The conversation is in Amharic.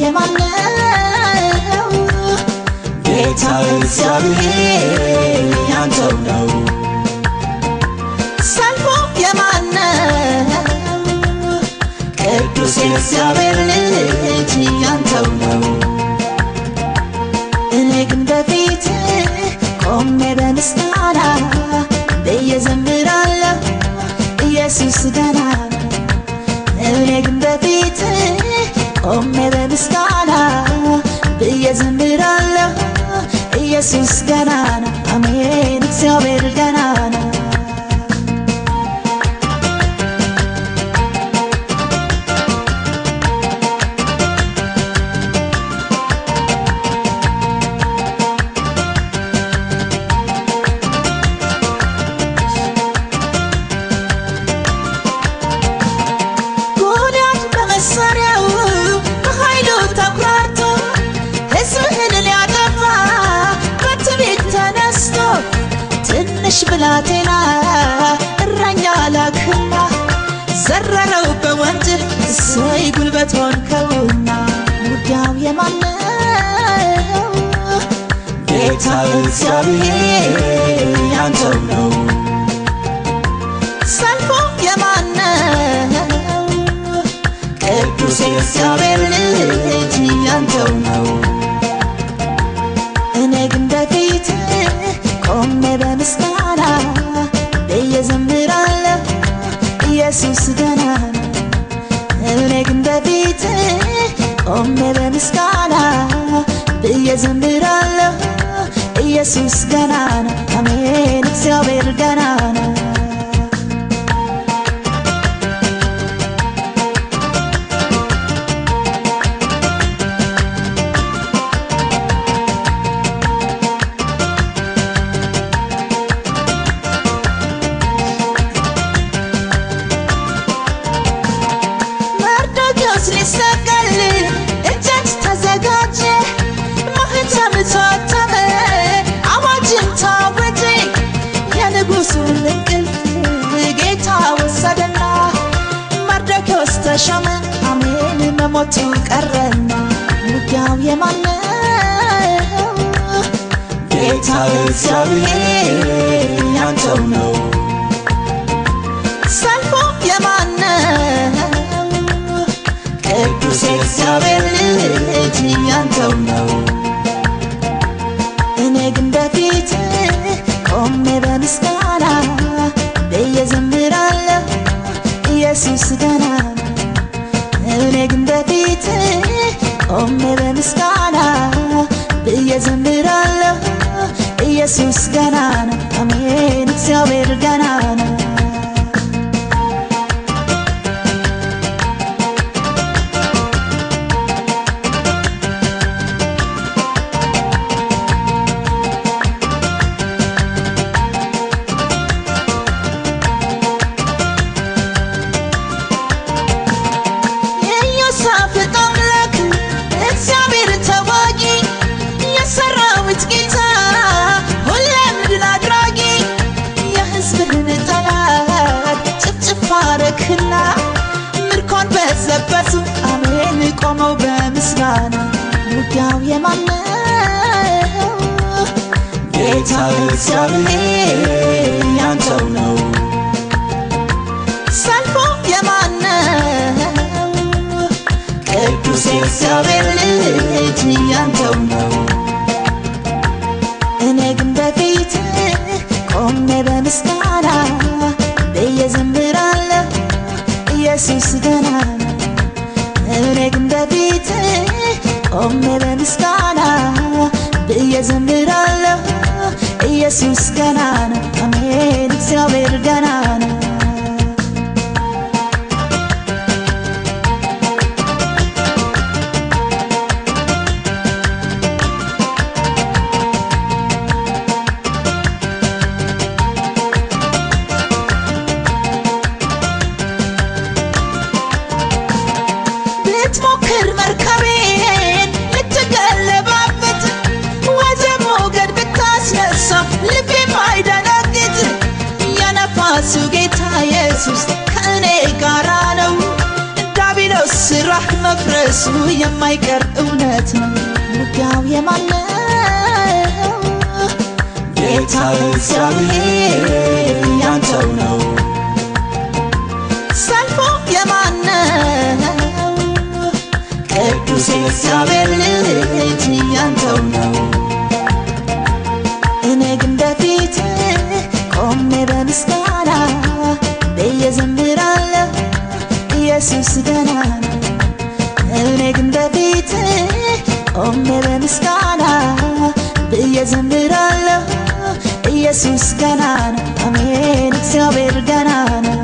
የማነው ጌታ እግዚአብሔር ያንተው ነው ሰልፉ የማነው ቅዱስ የእግዚአብሔር ልጅ ያንተው ነው እኔ ግን በፊት ቆሜ በምስጋና እየዘምራለሁ ኢየሱስ ገናና እኔ ግን በፊት ቆሜ በምስጋና እየዘምራለሁ ኢየሱስ ገናና አሜን እግዚአብሔር ገናና ብላቴና እረኛ ላክና ዘረረው በወንጀል እሰይ ጉልበት ሆንከውና ውጊያው የማነው ጌታ እግዚአብሔር ያንተው ነው ሰልፉ የማነው ቅዱስ የእግዚአብሔር ልጅ ያንተው ነው እኔ ግን በፊት ቆሜ በምስጋና እየዘምራለሁ ኢየሱስ ገናና እኔ ግን በፊት ቆሜ በምስጋና እየዘምራለሁ ኢየሱስ ገናና አሜን እግዚአብሔር ገናና ተሾመ አሜን መሞቱ ቀረና ውጊያው የማነው ጌታ እግዚአብሔር ያንተው ነው ሰልፉ የማነው ቅዱስ እግዚአብሔር ልጅ ያንተው ነው እኔ ግን በፊት ቆሜ በምስጋና እየዘምራለሁ ኢየሱስ ገናና እኔ ግን በፊት ቆሜ በምስጋና እየዘምራለሁ ኢየሱስ ገናና አሜን እግዚአብሔር ገናና ባረክና ምርኮን በዘበቱ አሜን ቆመው በምስጋና ውጊያው የማነው ጌታ እግዚአብሔር ያንተው ነው ሰልፉ የማነው ቅዱስ የእግዚአብሔር ልጅ ያንተው ነው እኔ ግን በፊት ቆሜ በምስጋና እየዘምራለሁ ኢየሱስ ገናና እኔ ግን በፊት ቆሜ በምስጋና እየዘምራለሁ ኢየሱስ ገናና አሜን እግዚአብሔር ገናና እሱ የማይቀር እውነት ነው። ውጊያው የማን ነው? ጌታ እግዚአብሔር ያንተው ነው። ሰልፉ የማን ነው? ቅዱስ የእግዚአብሔር ልጅ ያንተው ነው። እኔ ግን በፊት ቆሜ በምስጋና ብዬ ዘምራለሁ ኢየሱስ ገና ነው። እኔ ግን በፊት ቆሜ በምስጋና ብዬ ዘምራለሁ ኢየሱስ ገና ነው። አሜን እግዚአብሔር ገና ነው።